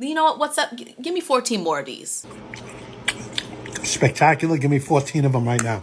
You know what? What's up? Give me 14 more of these. Spectacular. Give me 14 of them right now.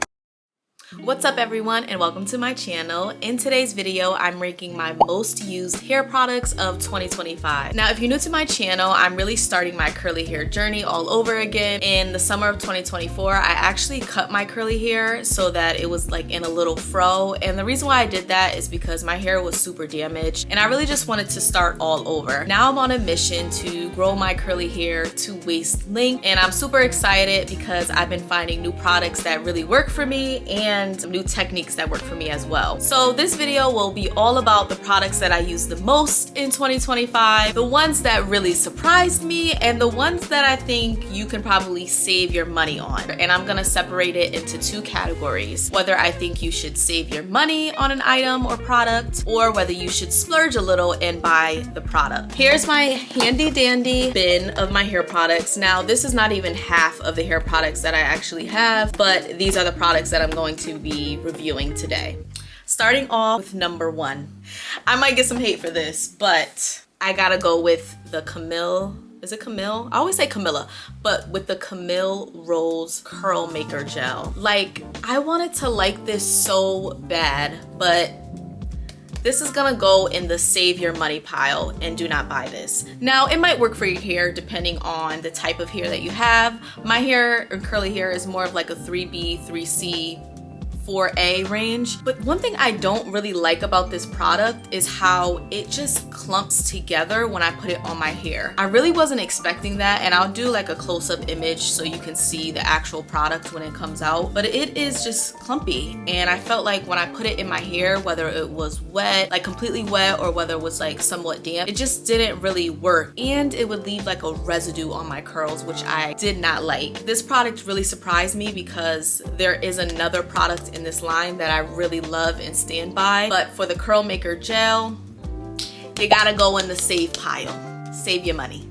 What's up everyone and welcome to my channel. In today's video, I'm ranking my most used hair products of 2025. Now, if you're new to my channel, I'm really starting my curly hair journey all over again. In the summer of 2024, I actually cut my curly hair so that it was like in a little fro. And the reason why I did that is because my hair was super damaged and I really just wanted to start all over. Now I'm on a mission to grow my curly hair to waist length, and I'm super excited because I've been finding new products that really work for me and some new techniques that work for me as well. So this video will be all about the products that I use the most in 2025, the ones that really surprised me, and the ones that I think you can probably save your money on. And I'm gonna separate it into two categories: whether I think you should save your money on an item or product, or whether you should splurge a little and buy the product. Here's my handy dandy bin of my hair products. Now, this is not even half of the hair products that I actually have, but these are the products that I'm going to be reviewing today. Starting off with number one. I might get some hate for this, but I gotta go with the Camille. Is it Camille? I always say Camilla, but with the Camille Rose Curl Maker Gel. Like, I wanted to like this so bad, but this is gonna go in the save your money pile and do not buy this. Now, it might work for your hair depending on the type of hair that you have. My hair or curly hair is more of like a 3B, 3C, 4A range. But one thing I don't really like about this product is how it just clumps together when I put it on my hair. I really wasn't expecting that, and I'll do like a close-up image so you can see the actual product when it comes out, but it is just clumpy. And I felt like when I put it in my hair, whether it was wet, like completely wet, or whether it was like somewhat damp, it just didn't really work, and it would leave like a residue on my curls, which I did not like. This product really surprised me because there is another product in this line that I really love and stand by, but for the Curl Maker Gel, you gotta go in the save pile. Save your money.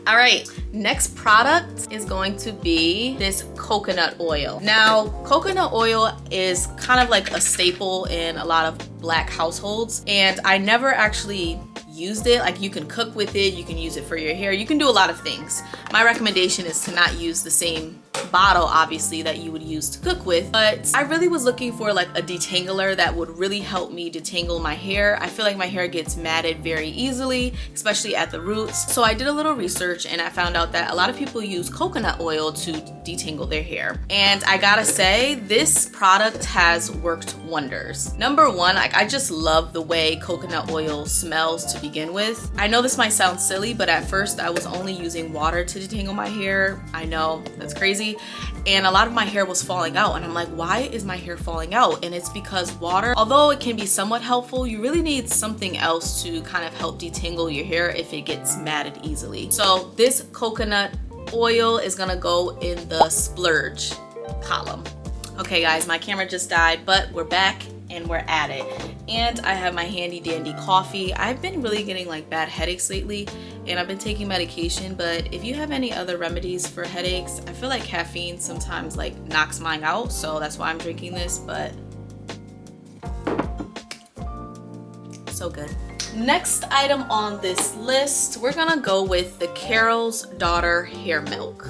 All right, next product is going to be this coconut oil. Now, coconut oil is kind of like a staple in a lot of Black households, and I never actually used it. Like, you can cook with it, you can use it for your hair, you can do a lot of things. My recommendation is to not use the same bottle, obviously, that you would use to cook with, but I really was looking for like a detangler that would really help me detangle my hair. I feel like my hair gets matted very easily, especially at the roots. So I did a little research and I found out that a lot of people use coconut oil to detangle their hair. And I gotta say, this product has worked wonders. Number one, I just love the way coconut oil smells to begin with. I know this might sound silly, but at first I was only using water to detangle my hair. I know, that's crazy. And a lot of my hair was falling out, and I'm like, why is my hair falling out? And it's because water, although it can be somewhat helpful, you really need something else to kind of help detangle your hair if it gets matted easily. So this coconut oil is gonna go in the splurge column. Okay guys, my camera just died, but we're back and we're at it. And I have my handy dandy coffee. I've been really getting like bad headaches lately, and I've been taking medication, but if you have any other remedies for headaches, I feel like caffeine sometimes like knocks mine out, so that's why I'm drinking this, but so good. Next item on this list, we're gonna go with the Carol's Daughter Hair Milk.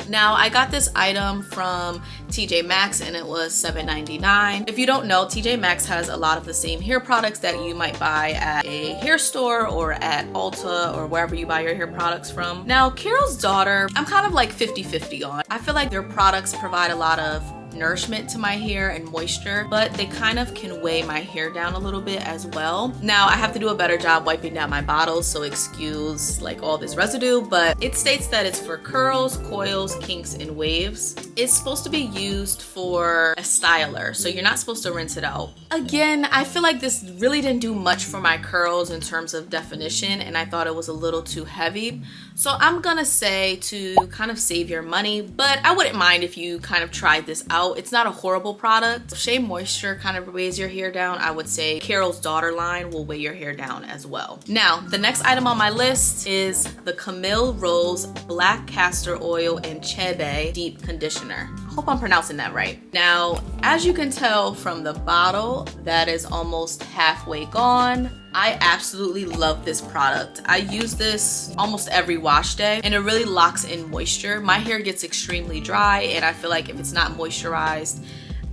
Now, I got this item from TJ Maxx and it was $7.99. If you don't know, TJ Maxx has a lot of the same hair products that you might buy at a hair store or at Ulta or wherever you buy your hair products from. Now, Carol's Daughter, I'm kind of like 50-50 on. I feel like their products provide a lot of nourishment to my hair and moisture, but they kind of can weigh my hair down a little bit as well. Now, I have to do a better job wiping down my bottles, so excuse like all this residue, but it states that it's for curls, coils, kinks, and waves. It's supposed to be used for a styler, so you're not supposed to rinse it out. Again, I feel like this really didn't do much for my curls in terms of definition, and I thought it was a little too heavy. So I'm gonna say to kind of save your money, but I wouldn't mind if you kind of tried this out. It's not a horrible product. Shea Moisture kind of weighs your hair down. I would say Carol's Daughter line will weigh your hair down as well. Now, the next item on my list is the Camille Rose Black Castor Oil and Chebe Deep Conditioner. conditioner. I hope I'm pronouncing that right. Now, as you can tell from the bottle, that is almost halfway gone. I absolutely love this product. I use this almost every wash day and it really locks in moisture. My hair gets extremely dry and I feel like if it's not moisturized,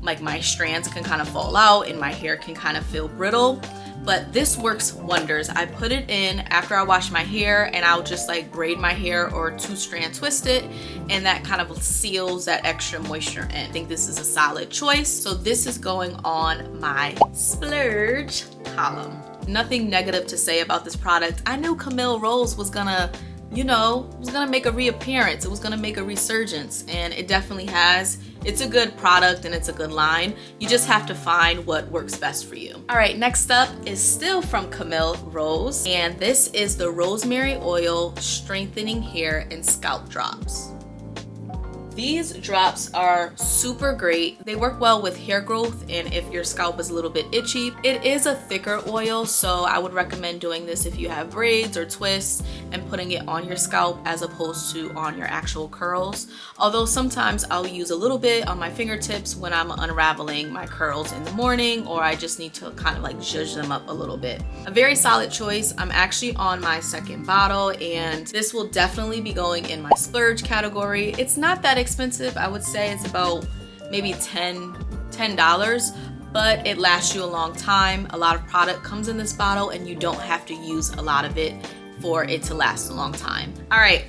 like my strands can kind of fall out and my hair can kind of feel brittle. But this works wonders. I put it in after I wash my hair and I'll just like braid my hair or 2-strand twist it, and that kind of seals that extra moisture in. I think this is a solid choice. So this is going on my splurge column. Nothing negative to say about this product. I knew Camille Rose was gonna, you know, was gonna make a reappearance. It was gonna make a resurgence, and it definitely has. It's a good product and it's a good line. You just have to find what works best for you. All right, next up is still from Camille Rose, and this is the Rosemary Oil Strengthening Hair and Scalp Drops. These drops are super great. They work well with hair growth and if your scalp is a little bit itchy. It is a thicker oil, so I would recommend doing this if you have braids or twists and putting it on your scalp as opposed to on your actual curls. Although sometimes I'll use a little bit on my fingertips when I'm unraveling my curls in the morning, or I just need to kind of like zhuzh them up a little bit. A very solid choice. I'm actually on my second bottle and this will definitely be going in my splurge category. It's not that expensive. I would say it's about maybe $10, but it lasts you a long time. A lot of product comes in this bottle and you don't have to use a lot of it for it to last a long time. All right,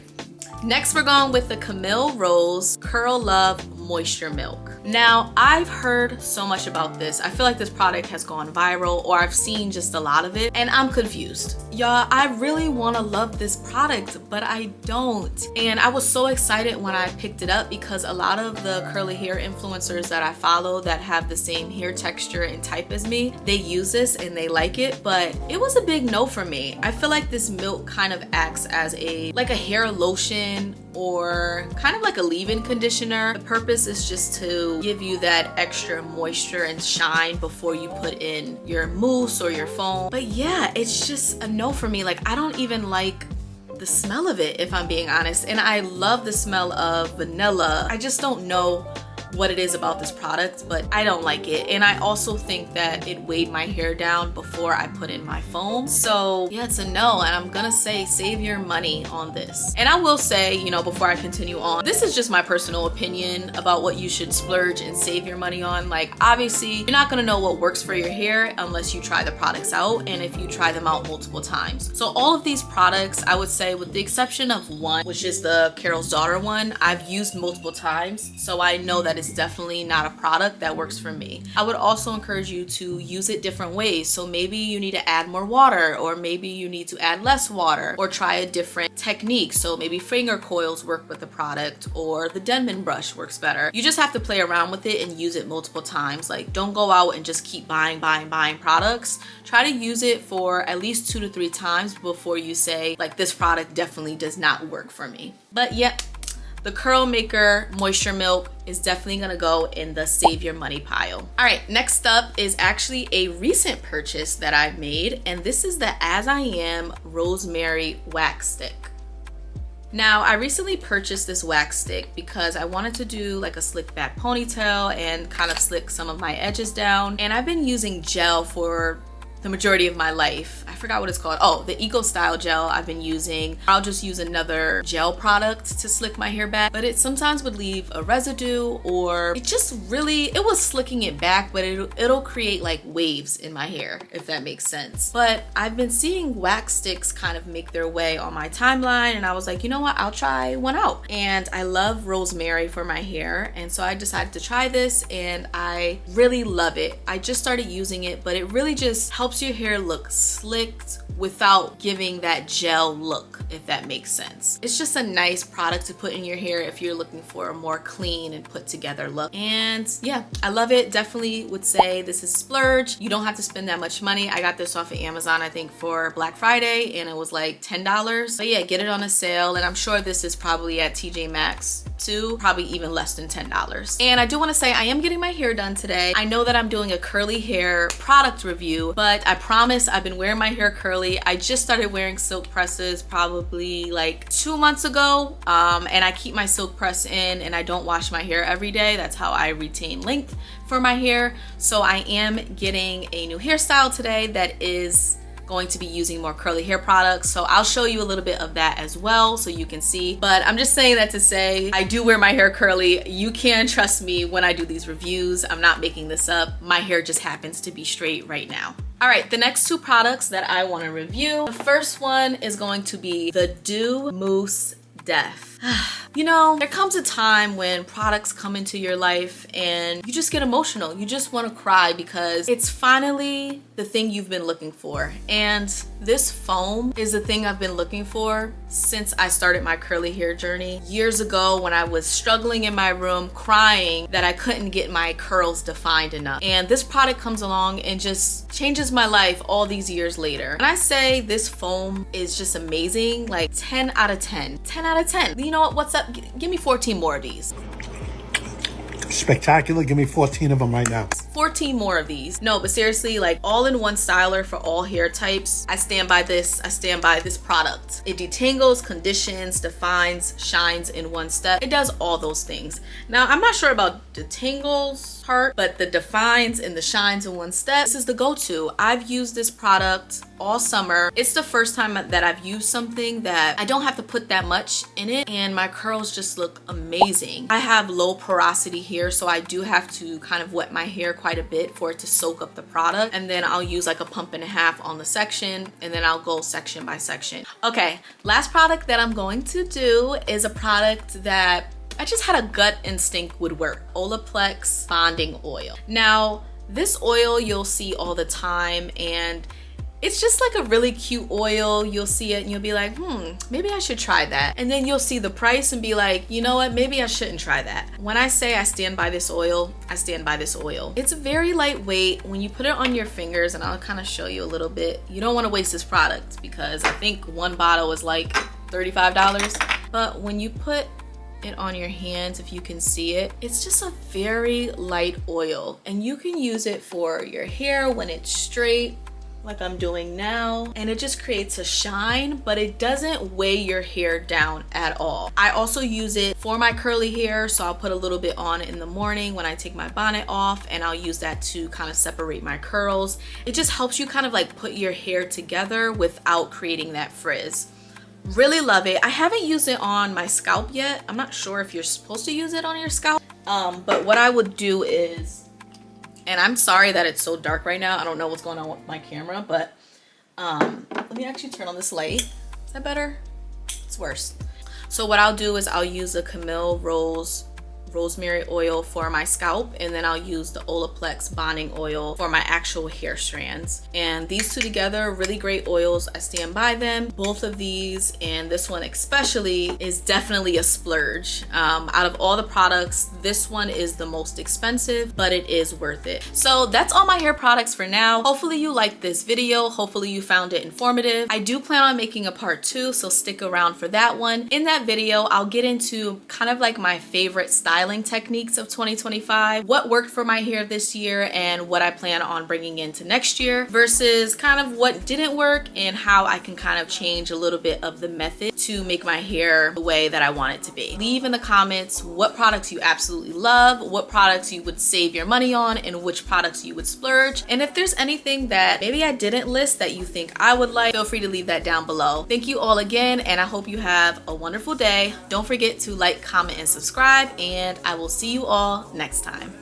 next we're going with the Camille Rose Curl Love Moisture Milk. Now, I've heard so much about this. I feel like this product has gone viral, or I've seen just a lot of it, and I'm confused. Y'all, I really want to love this product, but I don't. And I was so excited when I picked it up because a lot of the curly hair influencers that I follow that have the same hair texture and type as me, they use this and they like it, but it was a big no for me. I feel like this milk kind of acts as a hair lotion or kind of like a leave-in conditioner. The purpose is just to give you that extra moisture and shine before you put in your mousse or your foam. But yeah, it's just a no for me. Like, I don't even like the smell of it, if I'm being honest. And I love the smell of vanilla. I just don't know what it is about this product, but I don't like it. And I also think that it weighed my hair down before I put in my foam. So yeah, it's a no, and I'm gonna say save your money on this. And I will say, you know, before I continue on, this is just my personal opinion about what you should splurge and save your money on. Like, obviously, you're not gonna know what works for your hair unless you try the products out and if you try them out multiple times. So all of these products, I would say with the exception of one, which is the Carol's Daughter one, I've used multiple times. So I know that it's definitely not a product that works for me. I would also encourage you to use it different ways. So maybe you need to add more water, or maybe you need to add less water, or try a different technique. So maybe finger coils work with the product, or the Denman brush works better. You just have to play around with it and use it multiple times. Like, don't go out and just keep buying products. Try to use it for at least 2 to 3 times before you say, like, this product definitely does not work for me. But yep, the Curl Maker Moisture Milk is definitely gonna go in the save your money pile. All right, next up is actually a recent purchase that I've made, and this is the As I Am Rosemary Wax Stick. Now, I recently purchased this wax stick because I wanted to do like a slick back ponytail and kind of slick some of my edges down. And I've been using gel for the majority of my life. I forgot what it's called. Oh, the Eco Style gel I've been using. I'll just use another gel product to slick my hair back, but it sometimes would leave a residue, or it just really, it was slicking it back, but it'll create like waves in my hair, if that makes sense. But I've been seeing wax sticks kind of make their way on my timeline, and I was like, you know what, I'll try one out. And I love rosemary for my hair, and so I decided to try this, and I really love it. I just started using it, but it really just helps your hair look slicked without giving that gel look, if that makes sense. It's just a nice product to put in your hair if you're looking for a more clean and put together look. And yeah, I love it. Definitely would say this is splurge. You don't have to spend that much money. I got this off of Amazon, I think for Black Friday, and it was like $10. But yeah, get it on a sale, and I'm sure this is probably at TJ Maxx to probably even less than $10. And I do want to say I am getting my hair done today. I know that I'm doing a curly hair product review, but I promise I've been wearing my hair curly. I just started wearing silk presses probably like 2 months ago, and I keep my silk press in and I don't wash my hair every day. That's how I retain length for my hair. So I am getting a new hairstyle today that is going to be using more curly hair products. So I'll show you a little bit of that as well so you can see. But I'm just saying that to say I do wear my hair curly. You can trust me when I do these reviews. I'm not making this up. My hair just happens to be straight right now. All right, the next 2 products that I want to review. The first one is going to be the Dew Mousse Def. You know, there comes a time when products come into your life and you just get emotional. You just want to cry because it's finally the thing you've been looking for. And this foam is the thing I've been looking for since I started my curly hair journey years ago, when I was struggling in my room crying that I couldn't get my curls defined enough. And this product comes along and just changes my life all these years later. And I say this foam is just amazing, like 10 out of 10. 10 out of 10. You know what? What's up? Give me 14 more of these. Spectacular. Give me 14 of them right now. 14 more of these. No, but seriously, like all-in-one styler for all hair types. I stand by this. I stand by this product. It detangles, conditions, defines, shines in one step. It does all those things. Now, I'm not sure about detangles part, but the defines and the shines in one step, this is the go-to. I've used this product all summer. It's the first time that I've used something that I don't have to put that much in it, and my curls just look amazing. I have low porosity here, so I do have to kind of wet my hair quite a bit for it to soak up the product, and then I'll use like a pump and a half on the section, and then I'll go section by section. Okay, last product that I'm going to do is a product that I just had a gut instinct would work. Olaplex Bonding Oil. Now, this oil you'll see all the time, and it's just like a really cute oil. You'll see it and you'll be like, maybe I should try that. And then you'll see the price and be like, you know what, maybe I shouldn't try that. When I say I stand by this oil, I stand by this oil. It's very lightweight. When you put it on your fingers, and I'll kind of show you a little bit, you don't want to waste this product because I think one bottle is like $35. But when you put it on your hands, if you can see it, it's just a very light oil, and you can use it for your hair when it's straight, like I'm doing now, and it just creates a shine, but it doesn't weigh your hair down at all. I also use it for my curly hair, so I'll put a little bit on in the morning when I take my bonnet off, and I'll use that to kind of separate my curls. It just helps you kind of like put your hair together without creating that frizz. Really love it. I haven't used it on my scalp yet. I'm not sure if you're supposed to use it on your scalp, but what I would do is, and I'm sorry that it's so dark right now. I don't know what's going on with my camera, but let me actually turn on this light. Is that better? It's worse. So what I'll do is I'll use the Camille rosemary oil for my scalp, and then I'll use the Olaplex Bonding Oil for my actual hair strands. And these two together, really great oils. I stand by them. Both of these, and this one especially, is definitely a splurge. Out of all the products, this one is the most expensive, but it is worth it. So that's all my hair products for now. Hopefully you liked this video. Hopefully you found it informative. I do plan on making a part 2, so stick around for that one. In that video, I'll get into kind of like my favorite styling techniques of 2025, what worked for my hair this year, and what I plan on bringing into next year, versus kind of what didn't work and how I can kind of change a little bit of the method to make my hair the way that I want it to be. Leave in the comments what products you absolutely love, what products you would save your money on, and which products you would splurge. And if there's anything that maybe I didn't list that you think I would like, feel free to leave that down below. Thank you all again, and I hope you have a wonderful day. Don't forget to like, comment, and subscribe, and I will see you all next time.